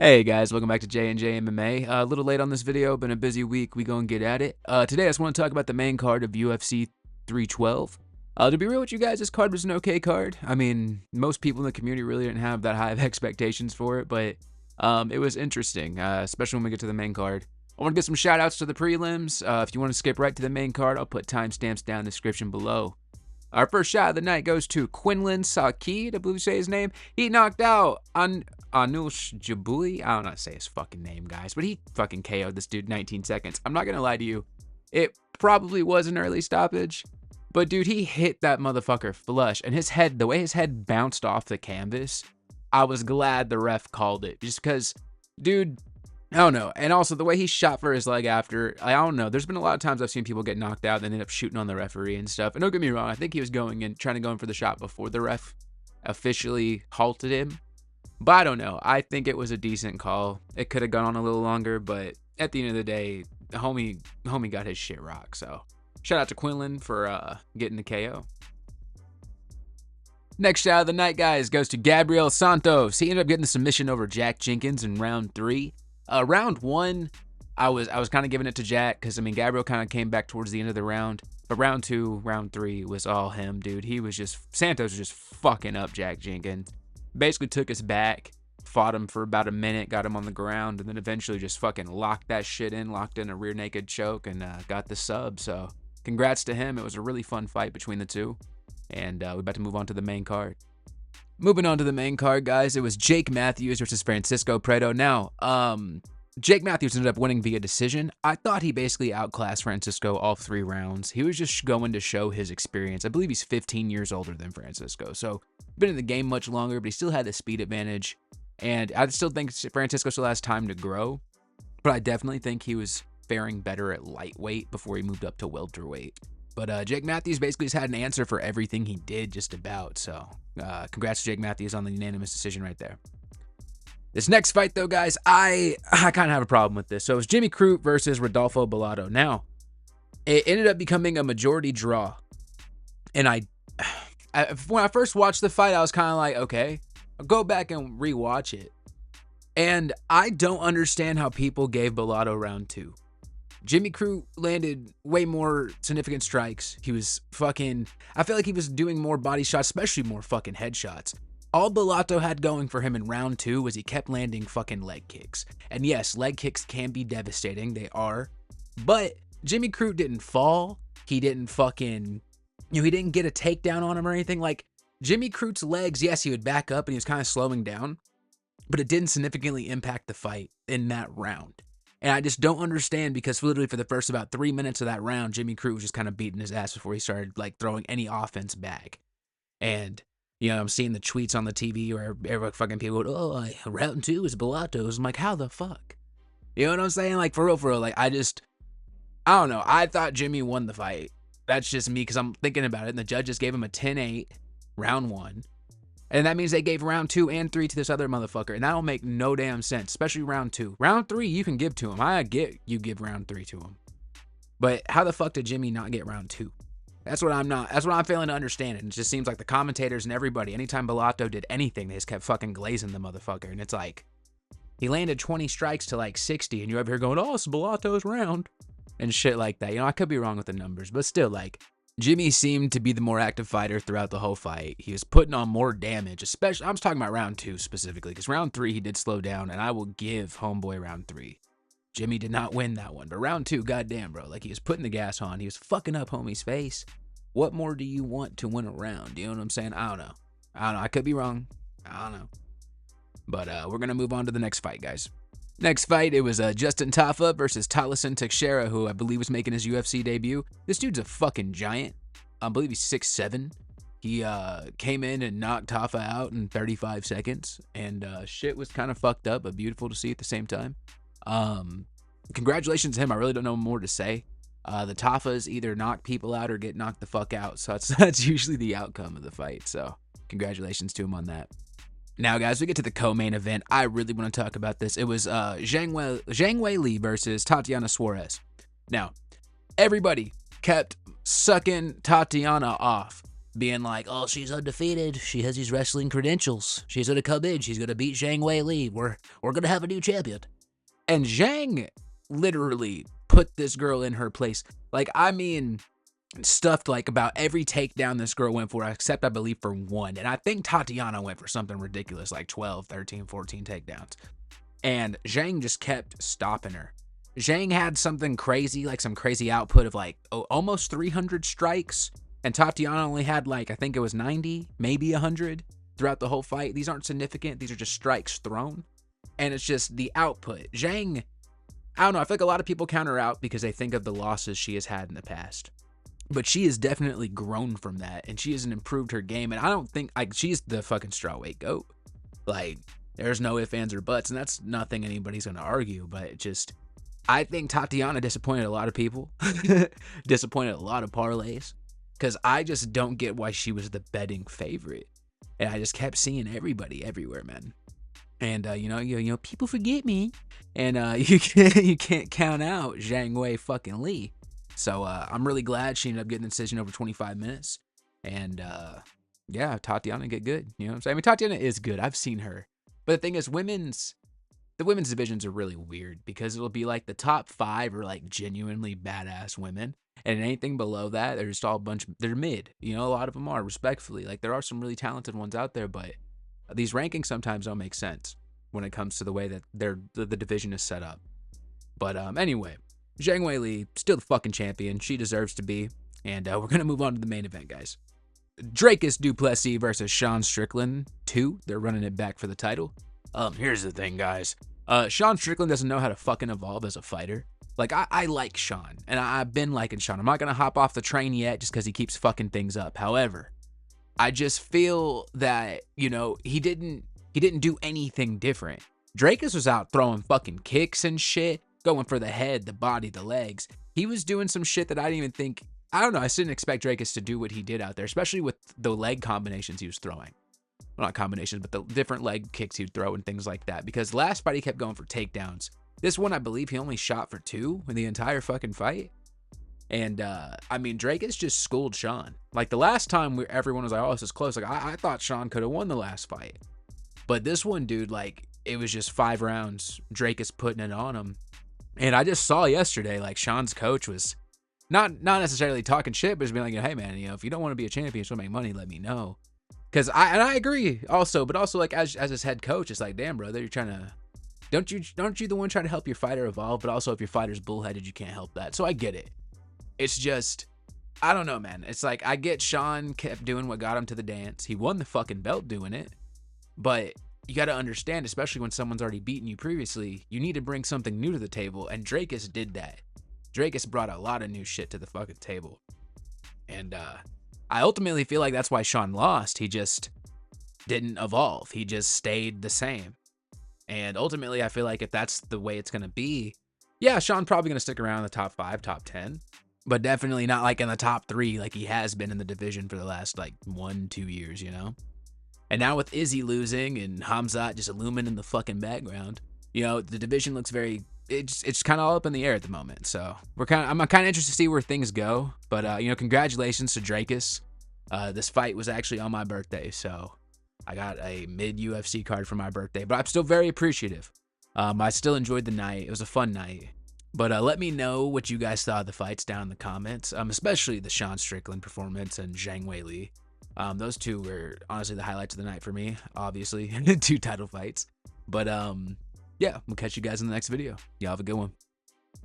Hey guys, welcome back to J&J MMA. A little late on this video, been a busy week. We gonna get at it. Today I just want to talk about the main card of UFC 312. To be real with you guys, this card was an okay card. I mean, most people in the community really didn't have that high of expectations for it, but it was interesting, especially when we get to the main card. I want to give some shout outs to the prelims. If you want to skip right to the main card, I'll put timestamps down in the description below. Our first shot of the night goes to Quinlan Sakid, I believe you say his name. He knocked out Anush Jabuli. I don't know how to say his fucking name, guys, but he fucking KO'd this dude 19 seconds. I'm not going to lie to you. It probably was an early stoppage, but dude, he hit that motherfucker flush, and his head, the way his head bounced off the canvas, I was glad the ref called it, just because, dude, I don't know. And also the way he shot for his leg after, I don't know. There's been a lot of times I've seen people get knocked out and end up shooting on the referee and stuff. And don't get me wrong, I think he was trying to go in for the shot before the ref officially halted him. But I don't know. I think it was a decent call. It could have gone on a little longer, but at the end of the day, the homie got his shit rocked. So shout out to Quinlan for getting the KO. Next shot of the night, guys, goes to Gabriel Santos. He ended up getting the submission over Jack Jenkins in round 3. Round 1, I was kind of giving it to Jack because, I mean, Gabriel kind of came back towards the end of the round. But round 2, round 3 was all him, dude. Santos was just fucking up Jack Jenkins. Basically took his back, fought him for about a minute, got him on the ground, and then eventually just fucking locked that shit in, locked in a rear naked choke, and got the sub. So congrats to him. It was a really fun fight between the two. And we're about to move on to the main card. Moving on to the main card, guys, it was Jake Matthews versus Francisco Prado. Now, Jake Matthews ended up winning via decision. I thought he basically outclassed Francisco all 3 rounds. He was just going to show his experience. I believe he's 15 years older than Francisco, so been in the game much longer, but he still had the speed advantage. And I still think Francisco still has time to grow, but I definitely think he was faring better at lightweight before he moved up to welterweight. But Jake Matthews basically has had an answer for everything he did, just about. So congrats to Jake Matthews on the unanimous decision right there. This next fight, though, guys, I kind of have a problem with this. So it was Jimmy Crute versus Rodolfo Bellato. Now, it ended up becoming a majority draw. And when I first watched the fight, I was kind of like, okay, I'll go back and rewatch it. And I don't understand how people gave Bellato round 2. Jimmy Crute landed way more significant strikes. He was I feel like he was doing more body shots, especially more fucking headshots. All Bellato had going for him in round 2 was he kept landing fucking leg kicks. And yes, leg kicks can be devastating. They are. But Jimmy Crute didn't fall. He didn't he didn't get a takedown on him or anything. Like, Jimmy Crute's legs, yes, he would back up and he was kind of slowing down, but it didn't significantly impact the fight in that round. And I just don't understand, because literally for the first about 3 minutes of that round, Jimmy Crute was just kind of beating his ass before he started like throwing any offense back. And, you know, I'm seeing the tweets on the TV where every fucking people go, oh, round 2 is Bellato's. I'm like, how the fuck? You know what I'm saying? Like, for real, like, I don't know. I thought Jimmy won the fight. That's just me because I'm thinking about it. And the judges gave him a 10-8 round 1. And that means they gave round 2 and 3 to this other motherfucker. And that don't make no damn sense, especially round 2. Round 3, you can give to him. I get you give round 3 to him. But how the fuck did Jimmy not get round 2? That's what I'm failing to understand. And it just seems like the commentators and everybody, anytime Bellato did anything, they just kept fucking glazing the motherfucker. And it's like, he landed 20 strikes to like 60, and you're over here going, oh, it's Bellato's round. And shit like that. You know, I could be wrong with the numbers, but still, like, Jimmy seemed to be the more active fighter throughout the whole fight. He was putting on more damage, especially, I'm talking about round 2 specifically, because round 3 he did slow down, and I will give homeboy round 3. Jimmy did not win that one, but round 2, goddamn, bro, like, he was putting the gas on. He was fucking up homie's face. What more do you want to win a round? You know what I'm saying? I don't know. I could be wrong. I don't know. But we're going to move on to the next fight, guys. Next fight, it was Justin Tafa versus Tallison Teixeira, who I believe was making his UFC debut. This dude's a fucking giant. I believe he's 6'7". He came in and knocked Tafa out in 35 seconds, and shit was kind of fucked up, but beautiful to see at the same time. Congratulations to him. I really don't know more to say. The Tafas either knock people out or get knocked the fuck out, so that's usually the outcome of the fight. So congratulations to him on that. Now, guys, we get to the co-main event. I really want to talk about this. It was Zhang Weili versus Tatiana Suarez. Now, everybody kept sucking Tatiana off being like, oh, she's undefeated. She has these wrestling credentials. She's going to come in. She's going to beat Zhang Weili. We're going to have a new champion. And Zhang literally put this girl in her place. Like, I mean, stuffed like about every takedown this girl went for, except I believe for one. And I think Tatiana went for something ridiculous, like 12, 13, 14 takedowns. And Zhang just kept stopping her. Zhang had something crazy, like some crazy output of like almost 300 strikes. And Tatiana only had like, I think it was 90, maybe 100 throughout the whole fight. These aren't significant. These are just strikes thrown. And it's just the output. Zhang, I don't know. I feel like a lot of people count her out because they think of the losses she has had in the past. But she has definitely grown from that. And she has improved her game. And I don't think, like, she's the fucking strawweight GOAT. Like, there's no ifs, ands, or buts. And that's nothing anybody's going to argue. But it just, I think Tatiana disappointed a lot of people. Disappointed a lot of parlays. Because I just don't get why she was the betting favorite. And I just kept seeing everybody everywhere, man. And, you know, people forget me. And you can't count out Zhang Wei fucking Li. So I'm really glad she ended up getting the decision over 25 minutes. And, yeah, Tatiana get good. You know what I'm saying? I mean, Tatiana is good. I've seen her. But the thing is, the women's divisions are really weird. Because it'll be like the top 5 are like genuinely badass women. And anything below that, they're just all a bunch, they're mid. You know, a lot of them are, respectfully. Like, there are some really talented ones out there, but these rankings sometimes don't make sense when it comes to the way that the division is set up. But anyway, Zhang Weili, still the fucking champion. She deserves to be. And we're going to move on to the main event, guys. Dricus du Plessis versus Sean Strickland 2. They're running it back for the title. Here's the thing, guys. Sean Strickland doesn't know how to fucking evolve as a fighter. Like, I like Sean, and I've been liking Sean. I'm not going to hop off the train yet just because he keeps fucking things up. However, I just feel that, you know, he didn't do anything different. Dricus was out throwing fucking kicks and shit, going for the head, the body, the legs. He was doing some shit that I didn't even think, I don't know, I didn't expect Dricus to do what he did out there, especially with the leg combinations he was throwing. Well, not combinations, but the different leg kicks he'd throw and things like that. Because last fight he kept going for takedowns. This one, I believe he only shot for 2 in the entire fucking fight. And, I mean, Dricus just schooled Sean. Like, the last time everyone was like, oh, this is close. Like, I thought Sean could have won the last fight. But this one, dude, like, it was just 5 rounds. Dricus putting it on him. And I just saw yesterday, like, Sean's coach was not necessarily talking shit, but just being like, hey, man, you know, if you don't want to be a champion, just want to make money, let me know. Because I agree also, but also, like, as his head coach, it's like, damn, brother, you're trying to... Don't you the one trying to help your fighter evolve, but also if your fighter's bullheaded, you can't help that. So I get it. It's just, I don't know, man. It's like, I get Sean kept doing what got him to the dance. He won the fucking belt doing it. But you got to understand, especially when someone's already beaten you previously, you need to bring something new to the table. And Dricus did that. Dricus brought a lot of new shit to the fucking table. And I ultimately feel like that's why Sean lost. He just didn't evolve. He just stayed the same. And ultimately, I feel like if that's the way it's going to be, yeah, Sean probably going to stick around in the top 5, top 10, but definitely not like in the top 3 like he has been in the division for the last like 1-2 years, you know? And now with Izzy losing and Hamzat just illuminating the fucking background, you know, the division looks very, it's kind of all up in the air at the moment. So I'm kind of interested to see where things go. But, you know, congratulations to Dricus. This fight was actually on my birthday, so I got a mid-UFC card for my birthday, but I'm still very appreciative. I still enjoyed the night. It was a fun night. But let me know what you guys thought of the fights down in the comments, especially the Sean Strickland performance and Zhang Weili. Those two were honestly the highlights of the night for me, obviously. 2 title fights. But yeah, we'll catch you guys in the next video. Y'all have a good one.